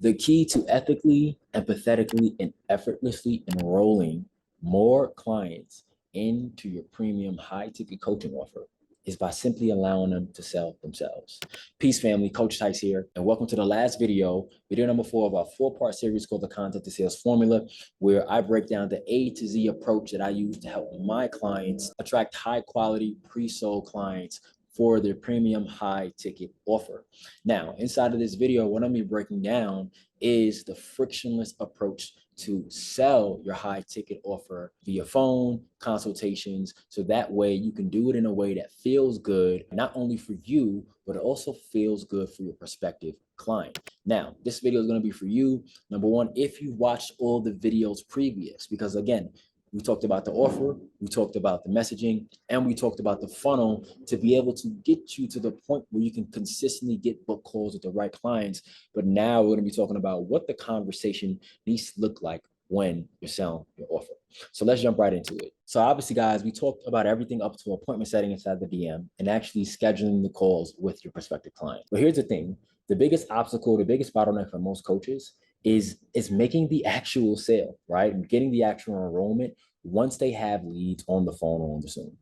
The key to ethically, empathetically, and effortlessly enrolling more clients into your premium high ticket coaching offer is by simply allowing them to sell themselves. Peace family, Coach Tice here, and welcome to the last video number 4 of our 4-part series called the Content to Sales Formula, where I break down the A to Z approach that I use to help my clients attract high quality pre-sold clients for their premium high ticket offer. Now, inside of this video, what I'm gonna be breaking down is the frictionless approach to sell your high ticket offer via phone consultations. So that way you can do it in a way that feels good, not only for you, but it also feels good for your prospective client. Now, this video is going to be for you. Number one, if you watched all the videos previous, because again, we talked about the offer, we talked about the messaging, and we talked about the funnel to be able to get you to the point where you can consistently get book calls with the right clients. But now we're going to be talking about what the conversation needs to look like when you're selling your offer. So let's jump right into it. So obviously, guys, we talked about everything up to appointment setting inside the DM and actually scheduling the calls with your prospective client. But here's the thing. The biggest obstacle, the biggest bottleneck for most coaches is making the actual sale, right? Getting the actual enrollment once they have leads on the phone or on the Zoom.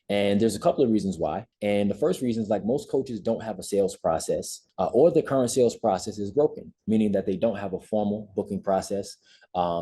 And there's a couple of reasons why. And the first reason is like most coaches don't have a sales process or the current sales process is broken, meaning that they don't have a formal booking process.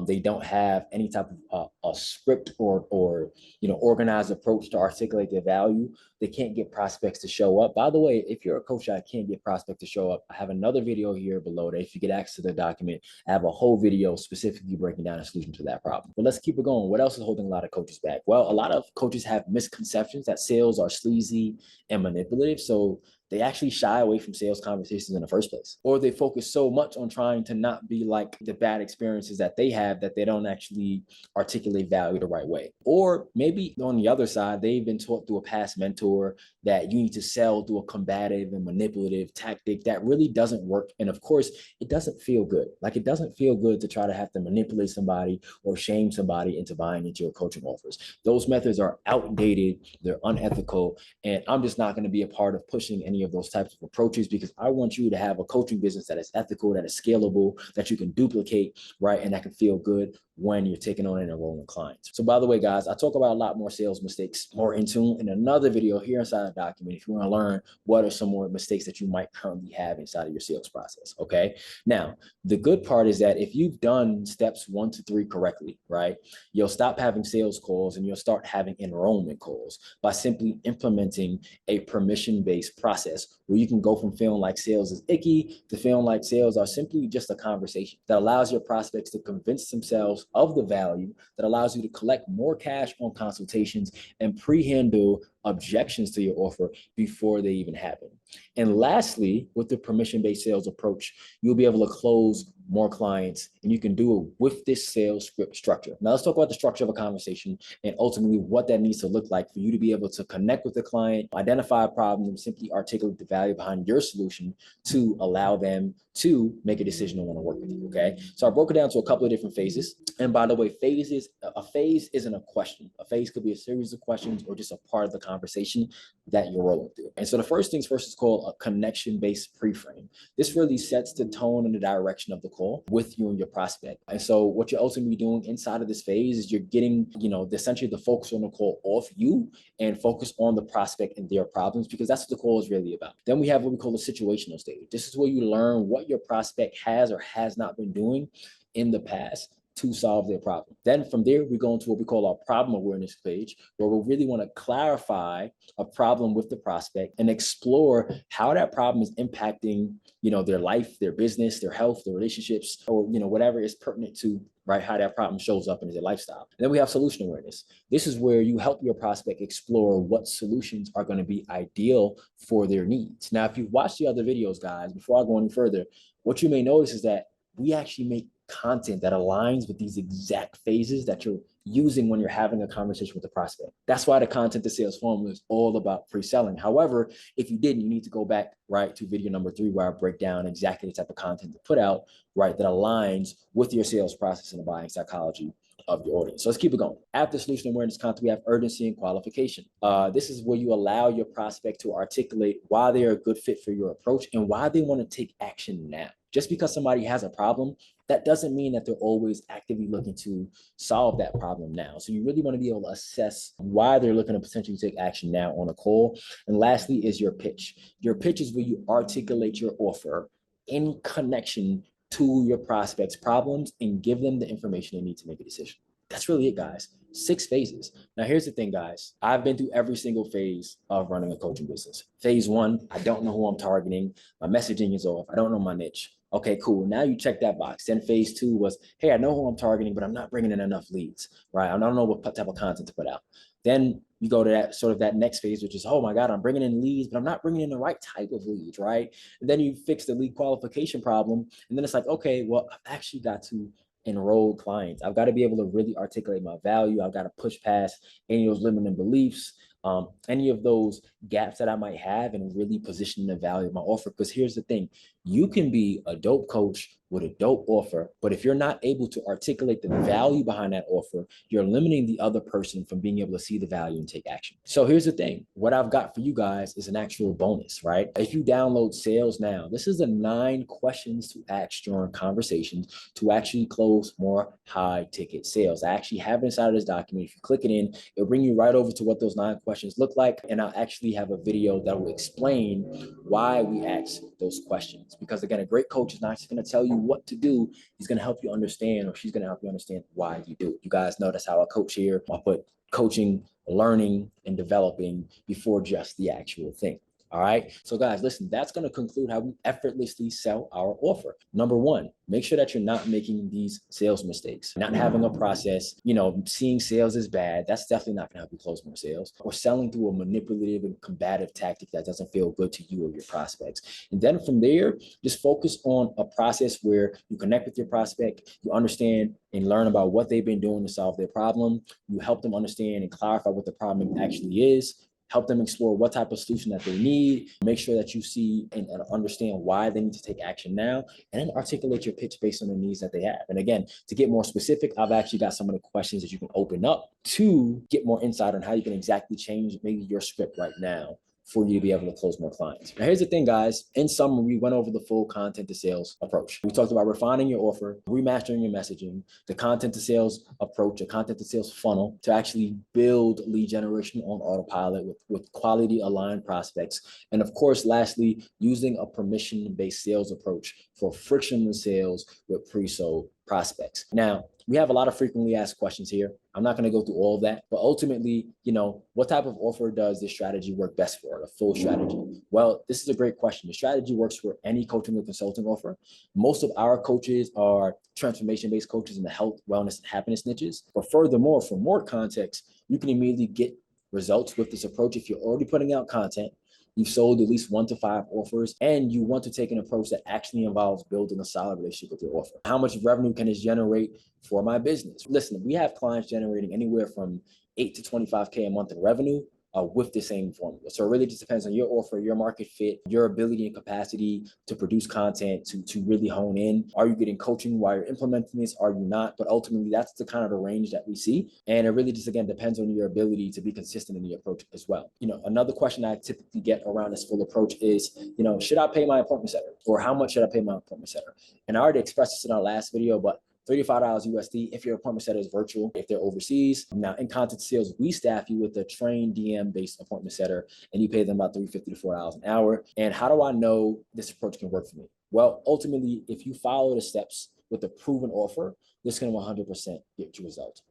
They don't have any type of a script or organized approach to articulate their value. They can't get prospects to show up. By the way, if you're a coach that can't get prospects to show up, I have another video here below that if you get access to the document, I have a whole video specifically breaking down a solution to that problem. But let's keep it going. What else is holding a lot of coaches back? Well, a lot of coaches have misconceptions that sales are sleazy and manipulative. So they actually shy away from sales conversations in the first place. Or they focus so much on trying to not be like the bad experiences that they have that they don't actually articulate value the right way. Or maybe on the other side, they've been taught through a past mentor that you need to sell through a combative and manipulative tactic that really doesn't work. And of course, it doesn't feel good. Like it doesn't feel good to try to have to manipulate somebody or shame somebody into buying into your coaching offers. Those methods are outdated, they're unethical, and I'm just not going to be a part of pushing any of those types of approaches because I want you to have a coaching business that is ethical, that is scalable, that you can duplicate, right? And that can feel good when you're taking on and enrolling clients. So by the way, guys, I talk about a lot more sales mistakes more in tune in another video here inside the document if you want to learn what are some more mistakes that you might currently have inside of your sales process, okay? Now, the good part is that if you've done steps 1 to 3 correctly, right, you'll stop having sales calls and you'll start having enrollment calls by simply implementing a permission-based process where you can go from feeling like sales is icky to feeling like sales are simply just a conversation that allows your prospects to convince themselves of the value, that allows you to collect more cash on consultations and pre-handle objections to your offer before they even happen. And lastly, with the permission-based sales approach, you'll be able to close more clients and you can do it with this sales script structure. Now let's talk about the structure of a conversation and ultimately what that needs to look like for you to be able to connect with the client, identify a problem, and simply articulate the value behind your solution to allow them to make a decision to want to work with you, okay? So I broke it down to a couple of different phases. And by the way, a phase isn't a question. A phase could be a series of questions or just a part of the conversation that you're rolling through. And so the first things first is called a connection-based pre-frame. This really sets the tone and the direction of the call with you and your prospect. And so what you're ultimately doing inside of this phase is you're getting, essentially the focus on the call off you and focus on the prospect and their problems, because that's what the call is really about. Then we have what we call the situational stage. This is where you learn what your prospect has or has not been doing in the past to solve their problem. Then from there, we go into what we call our problem awareness page, where we really want to clarify a problem with the prospect and explore how that problem is impacting, their life, their business, their health, their relationships, or, whatever is pertinent to, right, how that problem shows up in their lifestyle. And then we have solution awareness. This is where you help your prospect explore what solutions are going to be ideal for their needs. Now, if you've watched the other videos, guys, before I go any further, what you may notice is that we actually make content that aligns with these exact phases that you're using when you're having a conversation with the prospect. That's why the content to sales formula is all about pre-selling. However, if you didn't, you need to go back, right, to video number 3, where I break down exactly the type of content to put out, right, that aligns with your sales process and the buying psychology of your audience. So let's keep it going. After solution awareness content, we have urgency and qualification. This is where you allow your prospect to articulate why they are a good fit for your approach and why they want to take action now. Just because somebody has a problem, that doesn't mean that they're always actively looking to solve that problem now. So you really want to be able to assess why they're looking to potentially take action now on a call. And lastly is your pitch. Your pitch is where you articulate your offer in connection to your prospects' problems and give them the information they need to make a decision. That's really it, guys. 6 phases. Now, here's the thing, guys. I've been through every single phase of running a coaching business. Phase 1, I don't know who I'm targeting. My messaging is off. I don't know my niche. Okay, cool. Now you check that box. Then phase 2 was, hey, I know who I'm targeting, but I'm not bringing in enough leads, right? I don't know what type of content to put out. Then you go to that sort of that next phase, which is, oh my God, I'm bringing in leads, but I'm not bringing in the right type of leads, right? And then you fix the lead qualification problem. And then it's like, okay, well, I've actually got to enroll clients. I've got to be able to really articulate my value. I've got to push past any of those limiting beliefs, any of those gaps that I might have, and really position the value of my offer. Because here's the thing, you can be a dope coach with a dope offer, but if you're not able to articulate the value behind that offer, you're limiting the other person from being able to see the value and take action. So here's the thing, what I've got for you guys is an actual bonus, right? If you download Sales Now, this is the 9 questions to ask during conversations to actually close more high ticket sales. I actually have it inside of this document. If you click it in, it'll bring you right over to what those 9 questions look like. And I'll actually have a video that will explain why we ask those questions. Because again, a great coach is not just going to tell you what to do. He's going to help you understand, or she's going to help you understand why you do it. You guys know that's how I coach here. I put coaching, learning, and developing before just the actual thing. All right. So guys, listen, that's going to conclude how we effortlessly sell our offer. Number 1, make sure that you're not making these sales mistakes, not having a process, seeing sales as bad. That's definitely not going to help you close more sales, or selling through a manipulative and combative tactic that doesn't feel good to you or your prospects. And then from there, just focus on a process where you connect with your prospect, you understand and learn about what they've been doing to solve their problem. You help them understand and clarify what the problem actually is. Help them explore what type of solution that they need, make sure that you see and understand why they need to take action now, and then articulate your pitch based on the needs that they have. And again, to get more specific, I've actually got some of the questions that you can open up to get more insight on how you can exactly change maybe your script right now for you to be able to close more clients. Now, here's the thing, guys. In summary, we went over the full content to sales approach. We talked about refining your offer, remastering your messaging, the content to sales approach, a content to sales funnel to actually build lead generation on autopilot with quality aligned prospects. And of course, lastly, using a permission-based sales approach for frictionless sales with pre-sold prospects. Now, we have a lot of frequently asked questions here. I'm not going to go through all of that, but ultimately, what type of offer does this strategy work best for, a full strategy? Well, this is a great question. The strategy works for any coaching or consulting offer. Most of our coaches are transformation-based coaches in the health, wellness, and happiness niches. But furthermore, for more context, you can immediately get results with this approach if you're already putting out content, you've sold at least 1 to 5 offers, and you want to take an approach that actually involves building a solid relationship with your offer. How much revenue can this generate for my business? Listen, we have clients generating anywhere from 8 to 25K a month in revenue with the same formula. So it really just depends on your offer, your market fit, your ability and capacity to produce content, to really hone in. Are you getting coaching while you're implementing this? Are you not? But ultimately, that's the kind of the range that we see. And it really just, again, depends on your ability to be consistent in the approach as well. Another question I typically get around this full approach is, should I pay my appointment setter? Or how much should I pay my appointment setter? And I already expressed this in our last video, but $35 USD if your appointment setter is virtual, if they're overseas. Now, in content sales, we staff you with a trained DM-based appointment setter, and you pay them about $350 to $4 an hour. And how do I know this approach can work for me? Well, ultimately, if you follow the steps with a proven offer, this can 100% get you results.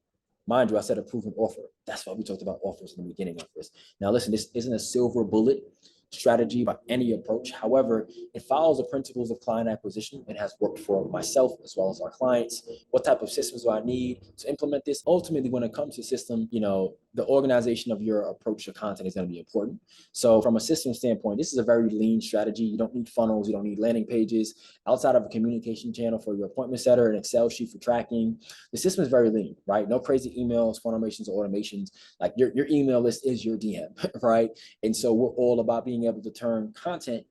Mind you, I said a proven offer. That's why we talked about offers in the beginning of this. Now, listen, this isn't a silver bullet strategy by any approach. However, it follows the principles of client acquisition. It has worked for myself as well as our clients. What type of systems do I need to implement this? Ultimately, when it comes to system, the organization of your approach to content is going to be important. So from a system standpoint, this is a very lean strategy. You don't need funnels. You don't need landing pages. Outside of a communication channel for your appointment setter, an Excel sheet for tracking, the system is very lean, right? No crazy emails, funnelations, or automations. Like your email list is your DM, right? And so we're all about being able to turn content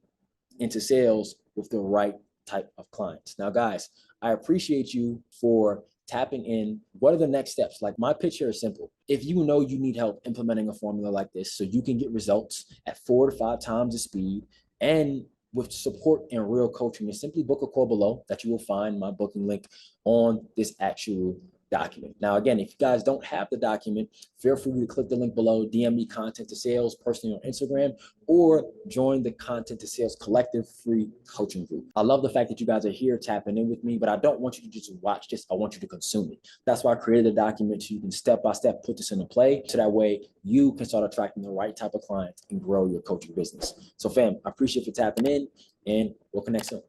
into sales with the right type of clients. Now, guys, I appreciate you for tapping in. What are the next steps? Like, my pitch here is simple. If you know you need help implementing a formula like this so you can get results at 4 to 5 times the speed and with support and real coaching, is simply book a call below that you will find my booking link on this actual document. Now, again, if you guys don't have the document, feel free to click the link below, DM me Content to Sales personally on Instagram, or join the Content to Sales Collective free coaching group. I love the fact that you guys are here tapping in with me, but I don't want you to just watch this. I want you to consume it. That's why I created a document so you can step by step put this into play, so that way you can start attracting the right type of clients and grow your coaching business. So fam, I appreciate you tapping in, and we'll connect soon.